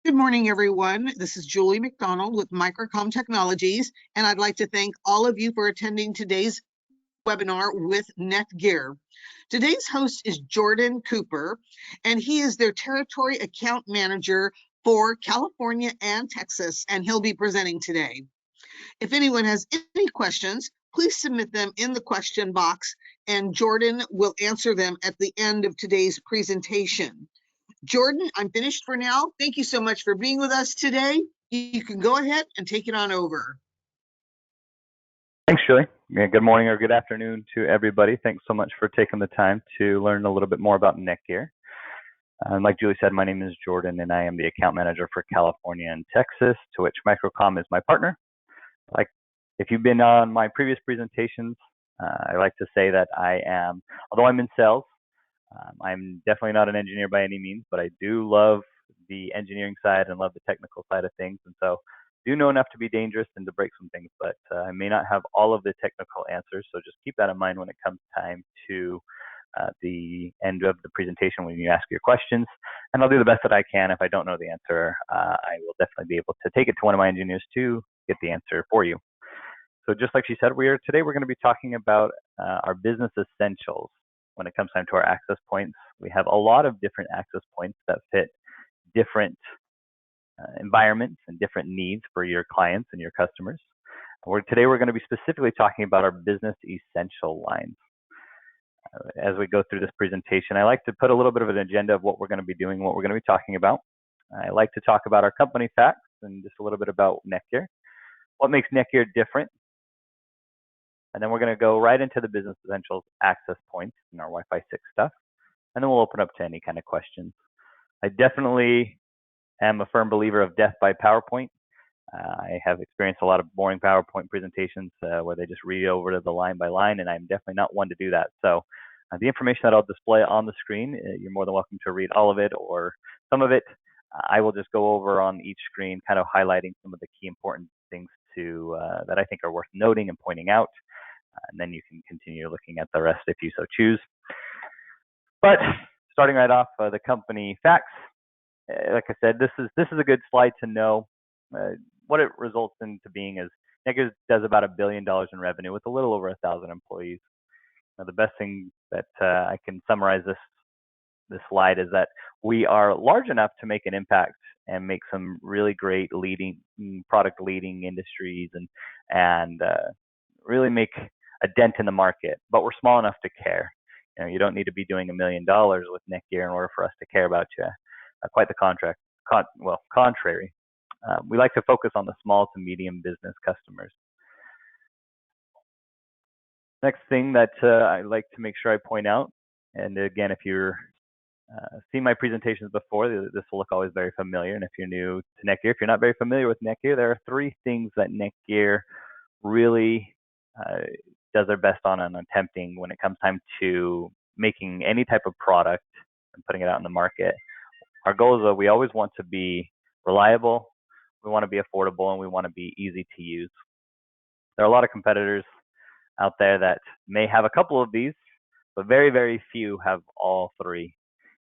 Good morning, everyone. This is Julie McDonald with Microcom Technologies, and I'd like to thank all of you for attending today's webinar with NETGEAR. Today's host is Jordan Cooper, and he is their territory account manager for California and Texas, and he'll be presenting today. If anyone has any questions, please submit them in the question box, and Jordan will answer them at the end of today's presentation. Jordan, I'm finished for now. Thank you so much for being with us today. You can go ahead and take it on over. Thanks, Julie. Good morning or good afternoon to everybody. Thanks so much for taking the time to learn a little bit more about NETGEAR. Like Julie said, my name is Jordan, and I am the account manager for California and Texas, to which Microcom is my partner. Like, if you've been on my previous presentations, I like to say that although I'm in sales, I'm definitely not an engineer by any means, but I do love the engineering side and love the technical side of things. And so do know enough to be dangerous and to break some things, but I may not have all of the technical answers. So just keep that in mind when it comes time to the end of the presentation when you ask your questions. And I'll do the best that I can. If I don't know the answer, I will definitely be able to take it to one of my engineers to get the answer for you. So just like she said, today we're going to be talking about our business essentials. When it comes time to our access points, we have a lot of different access points that fit different environments and different needs for your clients and your customers. Today we're going to be specifically talking about our business essential lines. As we go through this presentation, I like to put a little bit of an agenda of what we're going to be doing, what we're going to be talking about. I like to talk about our company facts and just a little bit about NETGEAR, what makes NETGEAR different. And then we're going to go right into the business essentials access points and our Wi-Fi 6 stuff. And then we'll open up to any kind of questions. I definitely am a firm believer of death by PowerPoint. I have experienced a lot of boring PowerPoint presentations where they just read over to the line by line, and I'm definitely not one to do that. So the information that I'll display on the screen, you're more than welcome to read all of it or some of it. I will just go over on each screen, kind of highlighting some of the key important things that I think are worth noting and pointing out. And then you can continue looking at the rest if you so choose. But starting right off, the company facts. Like I said, this is a good slide to know. What it results into being is NETGEAR does about $1 billion in revenue with a little over 1,000 employees. Now, the best thing that I can summarize this slide is that we are large enough to make an impact and make some really great product leading industries and really make a dent in the market, but we're small enough to care. You don't need to be doing $1 million with NETGEAR in order for us to care about you. Quite the contrary. We like to focus on the small to medium business customers. Next thing that I like to make sure I point out, and again, if you're seen my presentations before, this will look always very familiar. And if you're new to NETGEAR, if you're not very familiar with NETGEAR, there are 3 things that NETGEAR really does their best on and attempting when it comes time to making any type of product and putting it out in the market. Our goal is that we always want to be reliable, we want to be affordable, and we want to be easy to use. There are a lot of competitors out there that may have a couple of these, but very, very few have all 3.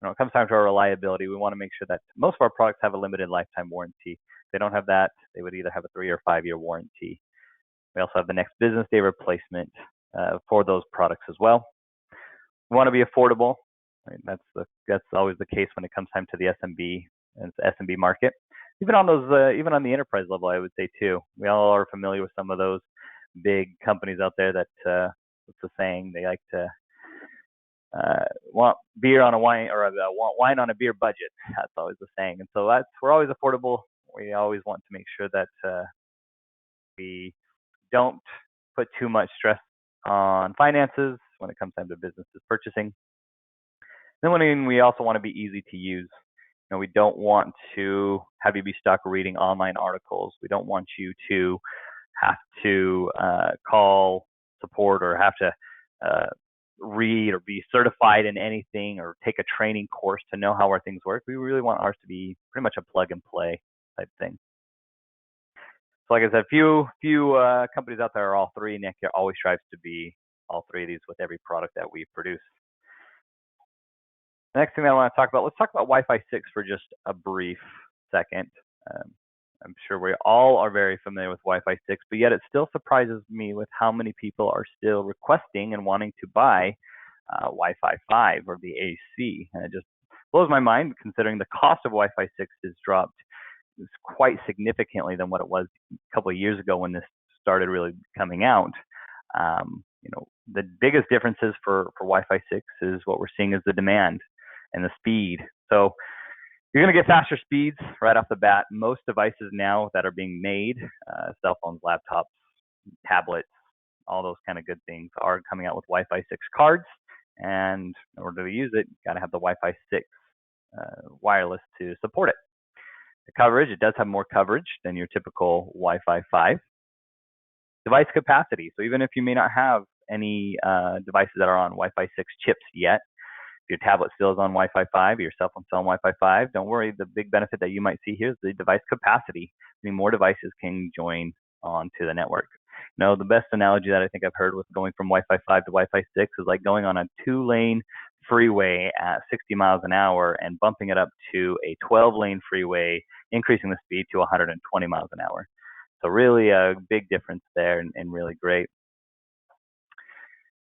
When it comes time to our reliability, we want to make sure that most of our products have a limited lifetime warranty. If they don't have that, they would either have a 3 or 5 year warranty. We also have the next business day replacement for those products as well. We want to be affordable. Right? That's always the case when it comes time to the SMB and the SMB market. Even on the enterprise level, I would say too. We all are familiar with some of those big companies out there that what's the saying? They like to want beer on a wine or want wine on a beer budget. That's always the saying. And so we're always affordable. We always want to make sure that we don't put too much stress on finances when it comes time to businesses purchasing. Then we also want to be easy to use. We don't want to have you be stuck reading online articles. We don't want you to have to call support or have to read or be certified in anything or take a training course to know how our things work. We really want ours to be pretty much a plug and play type thing. So like I said, few companies out there are all 3. NETGEAR always strives to be all 3 of these with every product that we produce. The next thing that I want to talk about, let's talk about Wi-Fi 6 for just a brief second. I'm sure we all are very familiar with Wi-Fi 6, but yet it still surprises me with how many people are still requesting and wanting to buy Wi-Fi 5 or the AC. And it just blows my mind considering the cost of Wi-Fi 6 has dropped quite significantly than what it was a couple of years ago when this started really coming out. The biggest differences for Wi-Fi 6 is what we're seeing is the demand and the speed. So you're going to get faster speeds right off the bat. Most devices now that are being made, cell phones, laptops, tablets, all those kind of good things are coming out with Wi-Fi 6 cards. And in order to use it, you got to have the Wi-Fi 6 wireless to support it. The coverage, it does have more coverage than your typical Wi-Fi 5. Device capacity. So even if you may not have any devices that are on Wi-Fi 6 chips yet, if your tablet still is on Wi-Fi 5, your cell phone still on Wi-Fi 5, don't worry. The big benefit that you might see here is the device capacity. I mean, more devices can join onto the network. The best analogy that I think I've heard with going from Wi-Fi 5 to Wi-Fi 6 is like going on a 2-lane freeway at 60 miles an hour and bumping it up to a 12-lane freeway, increasing the speed to 120 miles an hour. So really a big difference there and really great.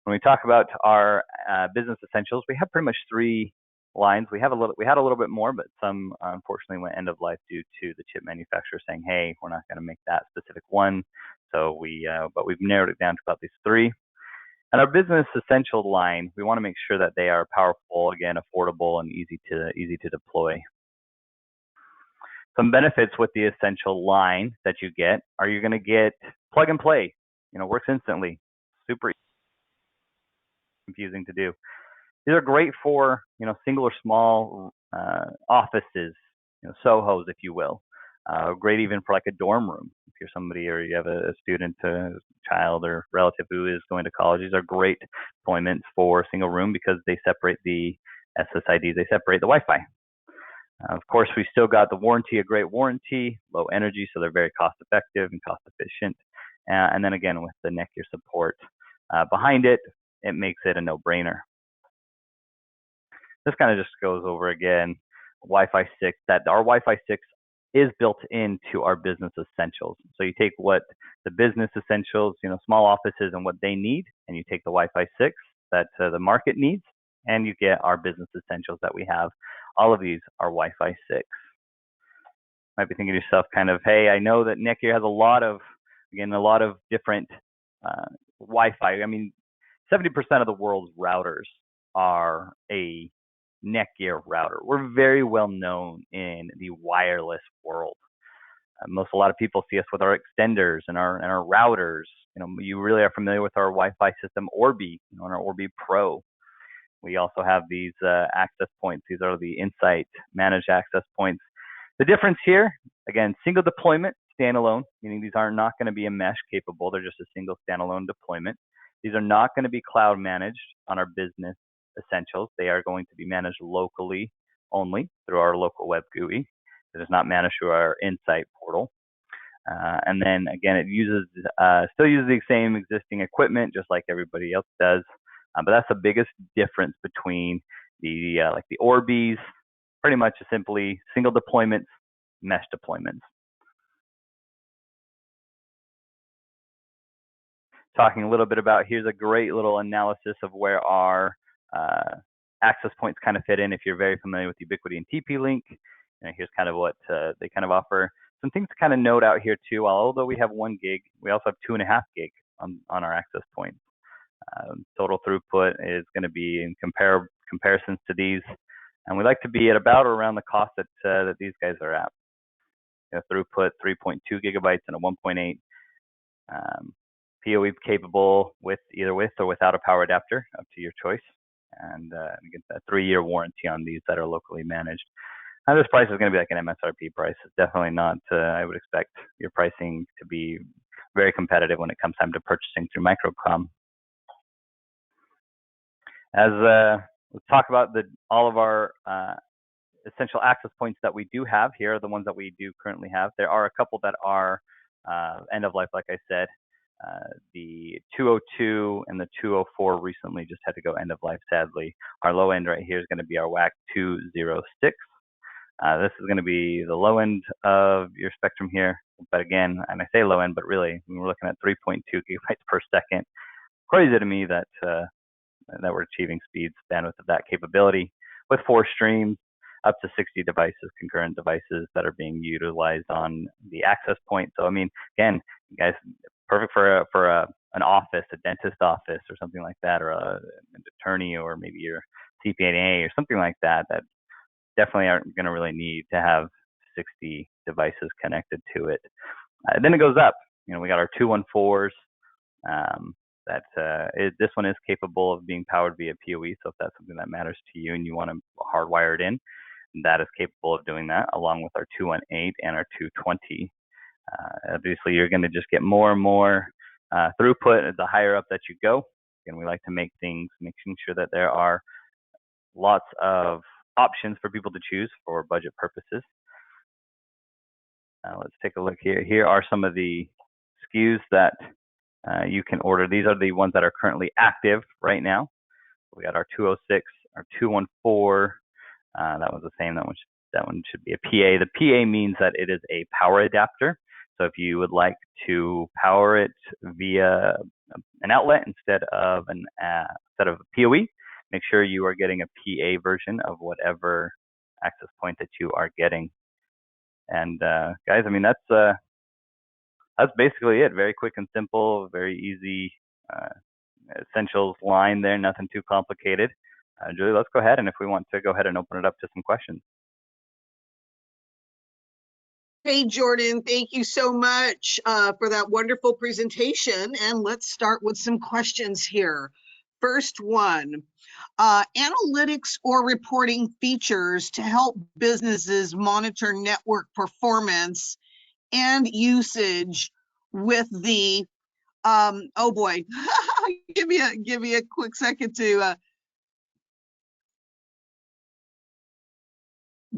When we talk about our business essentials, we have pretty much 3 lines. We had a little bit more, but some unfortunately went end of life due to the chip manufacturer saying, "Hey, we're not going to make that specific one." So but we've narrowed it down to about these 3. And our business essential line, we want to make sure that they are powerful, again, affordable, and easy to deploy. Some benefits with the essential line that you get are you're going to get plug and play. Works instantly, super confusing to do. These are great for single or small offices, SOHOs, if you will. Great even for like a dorm room. If you're somebody or you have a student, a child or relative who is going to college, these are great deployments for single room because they separate the SSIDs, they separate the Wi-Fi. Of course, we still got the warranty, a great warranty, low energy, so they're very cost effective and cost efficient. And then again, with the NETGEAR support behind it, it makes it a no-brainer. This kind of just goes over again, Wi-Fi 6, that our Wi-Fi 6 is built into our business essentials. So you take what the business essentials, small offices and what they need, and you take the Wi-Fi 6 that the market needs, and you get our business essentials that we have. All of these are Wi-Fi 6. Might be thinking to yourself kind of, hey, I know that NETGEAR has a lot of different Wi-Fi. I mean, 70% of the world's routers are a NETGEAR router. We're very well known in the wireless world. A lot of people see us with our extenders and our routers. You really are familiar with our Wi-Fi system Orbi, and our Orbi Pro. We also have these access points. These are the Insight managed access points. The difference here, again, single deployment, standalone, meaning these are not going to be a mesh capable. They're just a single standalone deployment. These are not going to be cloud managed on our business essentials. They are going to be managed locally only through our local web GUI. It is not managed through our Insight portal. And then again, it still uses the same existing equipment just like everybody else does. But that's the biggest difference between the Orbis, pretty much simply single deployments, mesh deployments. Talking a little bit about, here's a great little analysis of where our access points kind of fit in if you're very familiar with Ubiquiti and TP-Link. Here's kind of what they kind of offer. Some things to kind of note out here too. Although we have 1 gig, we also have 2.5 gig on our access points. Total throughput is going to be in comparisons to these, and we like to be at about or around the cost that these guys are at. Throughput 3.2 gigabytes and a 1.8. PoE capable with either with or without a power adapter, up to your choice. And you get a 3-year warranty on these that are locally managed. Now this price is going to be like an MSRP price. It's definitely not. I would expect your pricing to be very competitive when it comes time to purchasing through Microcom. Let's talk about all of our essential access points that we do have. Here are the ones that we do currently have. There are a couple that are end of life, like I said. The 202 and the 204 recently just had to go end of life, sadly. Our low end right here is going to be our WAC 206. This is going to be the low end of your spectrum here. But again, and I say low end, but really we're looking at 3.2 gigabytes per second. Crazy to me that that we're achieving speeds, bandwidth of that capability with 4 streams, up to 60 devices, concurrent devices that are being utilized on the access point. So I mean, again, you guys, perfect for an office, a dentist office, or something like that, or an attorney, or maybe your CPA or something like that. That definitely aren't going to really need to have 60 devices connected to it. Then it goes up. You know, we got our 214s. This one is capable of being powered via PoE. So if that's something that matters to you and you want to hardwire it in, that is capable of doing that, along with our 218 and our 220. Obviously, you're going to just get more and more throughput the higher up that you go. And we like to make things, making sure that there are lots of options for people to choose for budget purposes. Let's take a look here. Here are some of the SKUs that you can order. These are the ones that are currently active right now. We got our 206, our 214. That one's the same. That one should be a PA. The PA means that it is a power adapter. So if you would like to power it via an outlet instead of a PoE, make sure you are getting a PA version of whatever access point that you are getting. And guys, I mean, that's basically it. Very quick and simple, very easy essentials line there, nothing too complicated. Julie, let's go ahead, and if we want to go ahead and open it up to some questions. Hey, Jordan, thank you so much for that wonderful presentation. And let's start with some questions here. First one, analytics or reporting features to help businesses monitor network performance and usage with the, oh boy, give me a quick second to,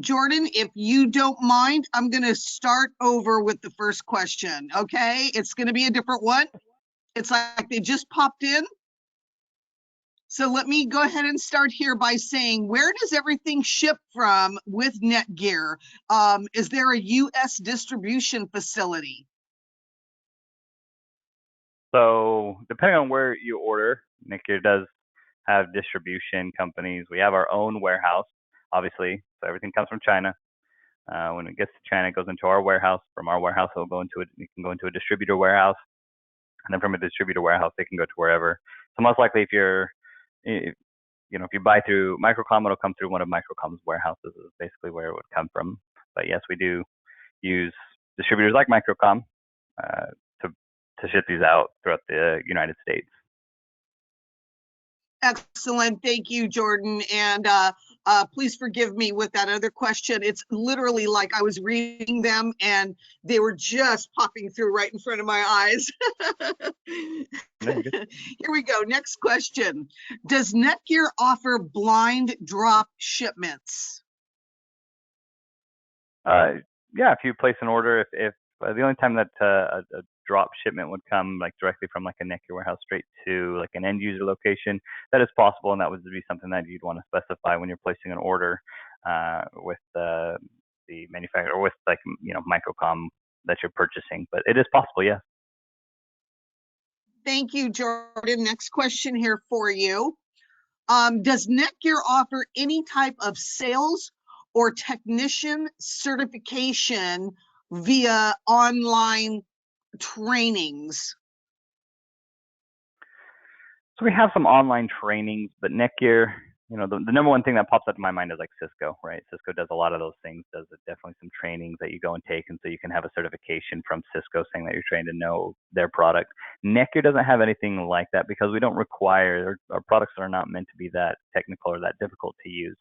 Jordan, if you don't mind, I'm going to start over with the first question, okay? It's going to be a different one. It's like they just popped in. So let me go ahead and start here by saying, where does everything ship from with NETGEAR? Is there a U.S. distribution facility? So depending on where you order, NETGEAR does have distribution companies. We have our own warehouse, obviously. So everything comes from China. When it gets to China, it goes into our warehouse. From our warehouse, it can go into a distributor warehouse, and then from a distributor warehouse, they can go to wherever. So most likely, if you buy through Microcom, it'll come through one of Microcom's warehouses. Is basically where it would come from. But yes, we do use distributors like Microcom to ship these out throughout the United States. Excellent. Thank you, Jordan. And please forgive me with that other question. It's literally like I was reading them and they were just popping through right in front of my eyes. Here we go. Next question. Does NETGEAR offer blind drop shipments? Yeah, if you place an order, if the only time that a drop shipment would come like directly from like a NETGEAR warehouse straight to like an end user location, that is possible, and that would be something that you'd want to specify when you're placing an order with the manufacturer, or with Microcom that you're purchasing. But it is possible, yes. Thank you, Jordan. Next question here for you. Does NETGEAR offer any type of sales or technician certification via online trainings? So we have some online trainings, but NETGEAR, the number one thing that pops up in my mind is like Cisco, right? Cisco does a lot of those things, does definitely some trainings that you go and take, and so you can have a certification from Cisco saying that you're trained to know their product. NETGEAR doesn't have anything like that because we don't require, our products are not meant to be that technical or that difficult to use.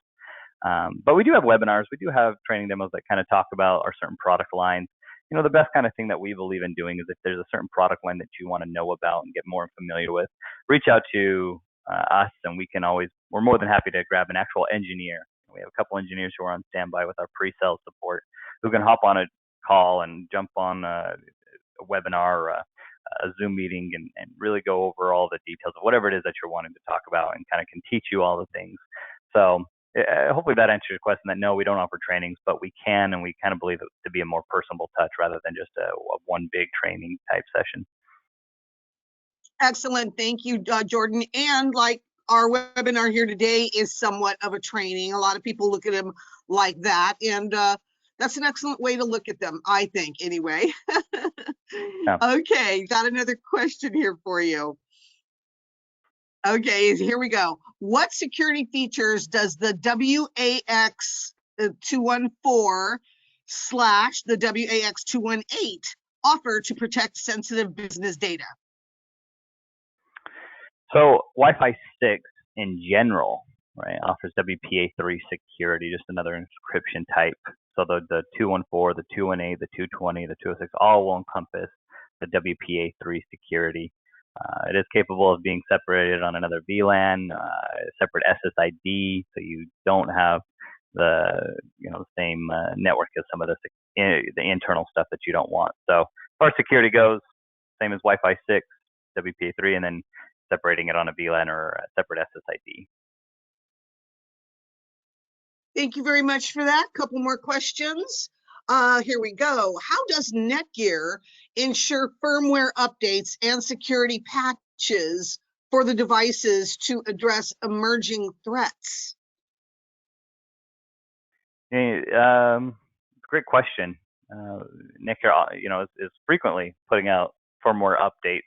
But we do have webinars, we do have training demos that kind of talk about our certain product lines. The best kind of thing that we believe in doing is if there's a certain product line that you want to know about and get more familiar with, reach out to us, and we're more than happy to grab an actual engineer. We have a couple engineers who are on standby with our pre-sales support who can hop on a call and jump on a webinar or a Zoom meeting and really go over all the details of whatever it is that you're wanting to talk about, and kind of can teach you all the things. So hopefully that answers your question. That no, we don't offer trainings, but we can, and we kind of believe it to be a more personable touch rather than just a one big training type session. Excellent. Thank you, Jordan. And like our webinar here today is somewhat of a training. A lot of people look at them like that. And that's an excellent way to look at them, I think, anyway. Yeah. Okay, got another question here for you. Okay, here we go. What security features does the WAX 214 / the WAX 218 offer to protect sensitive business data? So Wi-Fi 6 in general, right, offers WPA3 security, just another encryption type. So the 214, the 218, the 220, the 206 all will encompass the WPA3 security. It is capable of being separated on another VLAN, separate SSID, so you don't have the same network as some of the internal stuff that you don't want. So as far as security goes, same as Wi-Fi 6, WPA3, and then separating it on a VLAN or a separate SSID. Thank you very much for that. Couple more questions. Here we go. How does NETGEAR ensure firmware updates and security patches for the devices to address emerging threats? Great question. NETGEAR, is frequently putting out firmware updates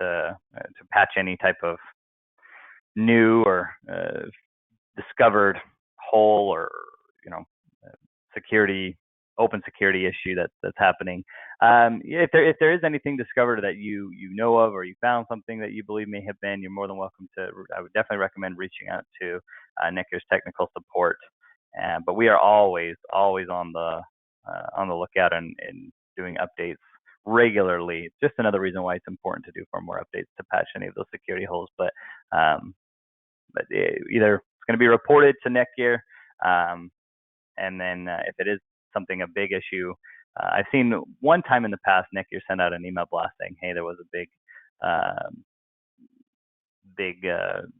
to patch any type of new or discovered hole or open security issue that's happening. If there is anything discovered that you know of, or you found something that you believe may have been, you're more than welcome to. I would definitely recommend reaching out to NETGEAR's technical support. But we are always on the lookout and doing updates regularly. It's just another reason why it's important to do firmware updates to patch any of those security holes. But either it's going to be reported to NETGEAR, and then if it is something a big issue, I've seen one time in the past NETGEAR sent out an email blast saying, hey, there was a big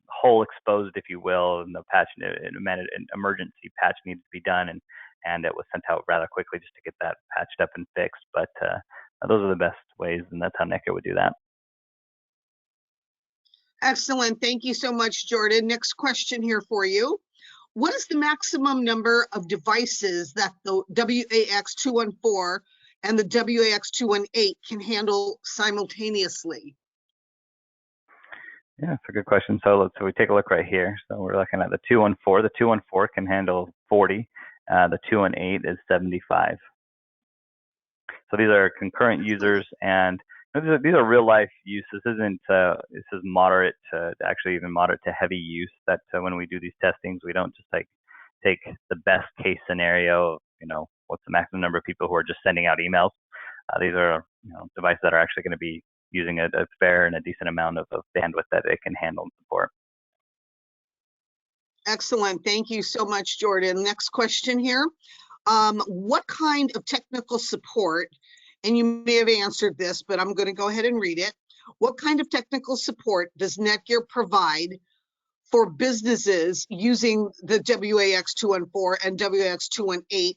hole exposed, if you will, and the patch, an emergency patch needs to be done, and it was sent out rather quickly just to get that patched up and fixed. But those are the best ways, and that's how NETGEAR would do that. Excellent. Thank you so much, Jordan. Next question here for you. What is the maximum number of devices that the WAX 214 and the WAX 218 can handle simultaneously? Yeah, that's a good question. So we take a look right here. So we're looking at the 214. The 214 can handle 40. The 218 is 75. So these are concurrent users, and these are real life use. This is moderate to actually even moderate to heavy use. That when we do these testings, we don't just take the best case scenario of, what's the maximum number of people who are just sending out emails. These are devices that are actually going to be using a fair and a decent amount of bandwidth that it can handle and support. Excellent. Thank you so much, Jordan. Next question here. What kind of technical support, and you may have answered this, but I'm going to go ahead and read it. What kind of technical support does NETGEAR provide for businesses using the WAX 214 and WAX 218,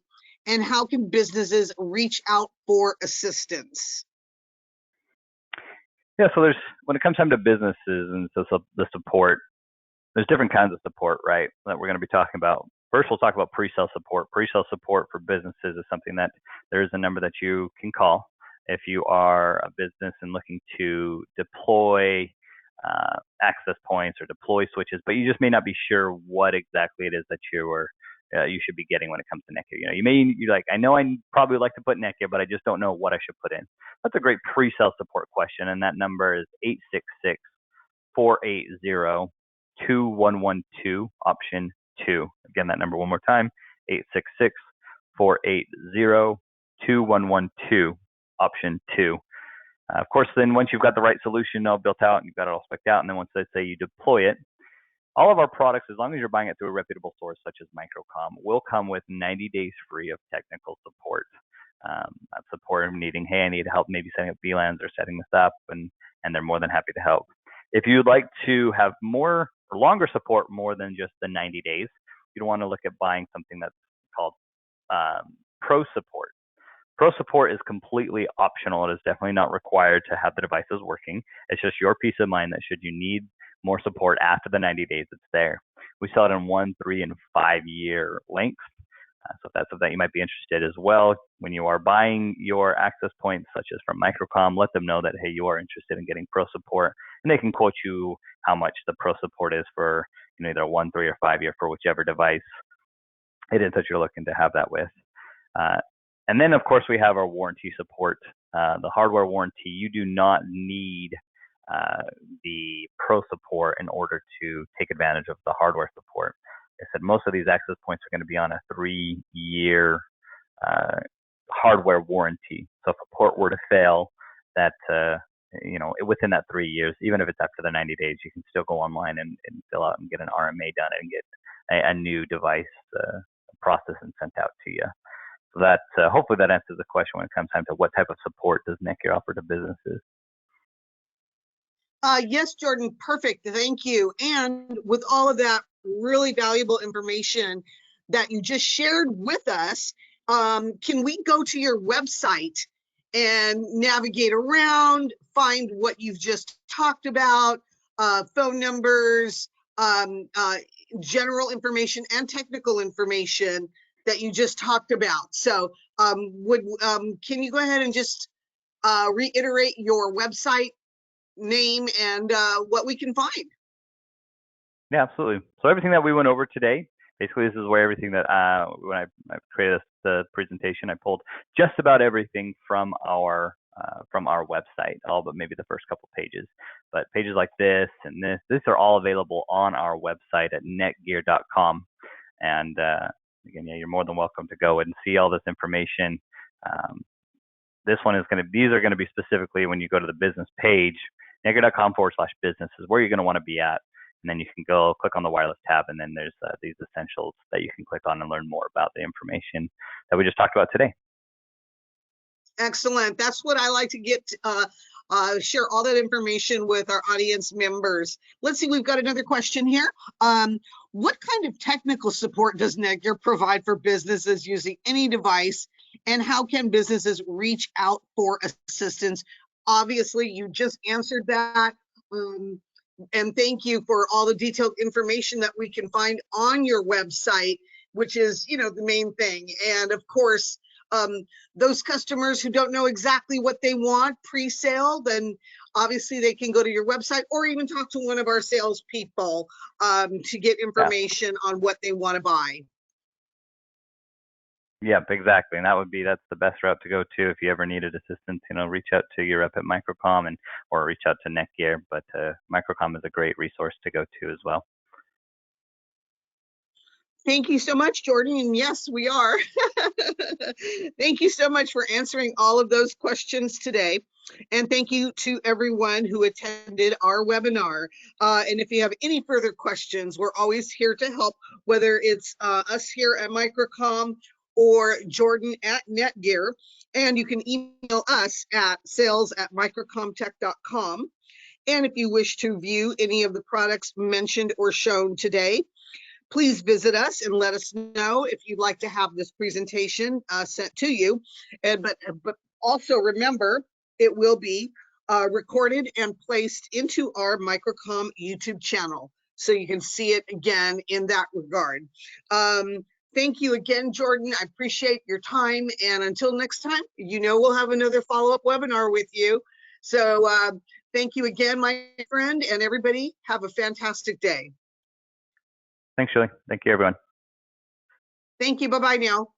and how can businesses reach out for assistance? Yeah, so when it comes time to businesses and so the support, there's different kinds of support, right, that we're going to be talking about. First, we'll talk about pre-sale support. Pre-sale support for businesses is something that there is a number that you can call if you are a business and looking to deploy access points or deploy switches, but you just may not be sure what exactly it is that you should be getting when it comes to NETGEAR. You're like, I know I probably like to put NETGEAR, but I just don't know what I should put in. That's a great pre-sale support question, and that number is 866-480-2112, option 2. Again, that number one more time, 866-480-2112, option 2. Of course, then once you've got the right solution all built out and you've got it all spec'd out, and then once they say you deploy it, all of our products, as long as you're buying it through a reputable source such as Microcom, will come with 90 days free of technical support. Support needing, hey, I need help maybe setting up VLANs or setting this up, and they're more than happy to help. If you'd like to have more or longer support more than just the 90 days, you'd want to look at buying something that's called Pro Support. Pro Support is completely optional. It is definitely not required to have the devices working. It's just your peace of mind that should you need more support after the 90 days, it's there. We sell it in 1, 3, and 5-year lengths. So if that's something you might be interested as well, when you are buying your access points, such as from Microcom, let them know that, hey, you are interested in getting Pro Support, and they can quote you how much the Pro Support is for, either 1, 3, or 5 year for whichever device it is that you're looking to have that with. And then, of course, we have our warranty support. The hardware warranty, you do not need the Pro Support in order to take advantage of the hardware support. I said most of these access points are going to be on a 3-year hardware warranty. So if a port were to fail, that within that 3 years, even if it's after the 90 days, you can still go online and fill out and get an RMA done and get a new device processed and sent out to you. So that hopefully that answers the question when it comes time to what type of support does NETGEAR offer to businesses. Yes, Jordan, perfect. Thank you. And with all of that really valuable information that you just shared with us, can we go to your website and navigate around, find what you've just talked about, phone numbers, general information and technical information that you just talked about? So can you go ahead and just reiterate your website name and what we can find? Yeah, absolutely. So everything that we went over today, basically this is where everything that when I created the presentation, I pulled just about everything from our website, all but maybe the first couple pages. But pages like this and this are all available on our website at netgear.com. And again, yeah, you're more than welcome to go and see all this information. These are going to be specifically when you go to the business page, netgear.com/business is where you're going to want to be at. And then you can go click on the wireless tab, and then there's these essentials that you can click on and learn more about the information that we just talked about today. Excellent. That's what I like to get, share all that information with our audience members. Let's see, we've got another question here. What kind of technical support does NETGEAR provide for businesses using any device, and how can businesses reach out for assistance? Obviously, you just answered that. And thank you for all the detailed information that we can find on your website, which is, the main thing. And of course, those customers who don't know exactly what they want pre-sale, then obviously they can go to your website or even talk to one of our salespeople to get information on what they want to buy. Yeah, exactly. And that's the best route to go to if you ever needed assistance. Reach out to your rep at Microcom or reach out to NETGEAR. But Microcom is a great resource to go to as well. Thank you so much, Jordan. And yes, we are. Thank you so much for answering all of those questions today. And thank you to everyone who attended our webinar. And if you have any further questions, we're always here to help, whether it's us here at Microcom or Jordan at NETGEAR. And you can email us at sales@microcomtech.com. And if you wish to view any of the products mentioned or shown today, please visit us and let us know if you'd like to have this presentation sent to you. But also remember, it will be recorded and placed into our Microcom YouTube channel, so you can see it again in that regard. Thank you again, Jordan. I appreciate your time. And until next time, we'll have another follow-up webinar with you. So thank you again, my friend, and everybody have a fantastic day. Thanks, Julie. Thank you, everyone. Thank you. Bye-bye now.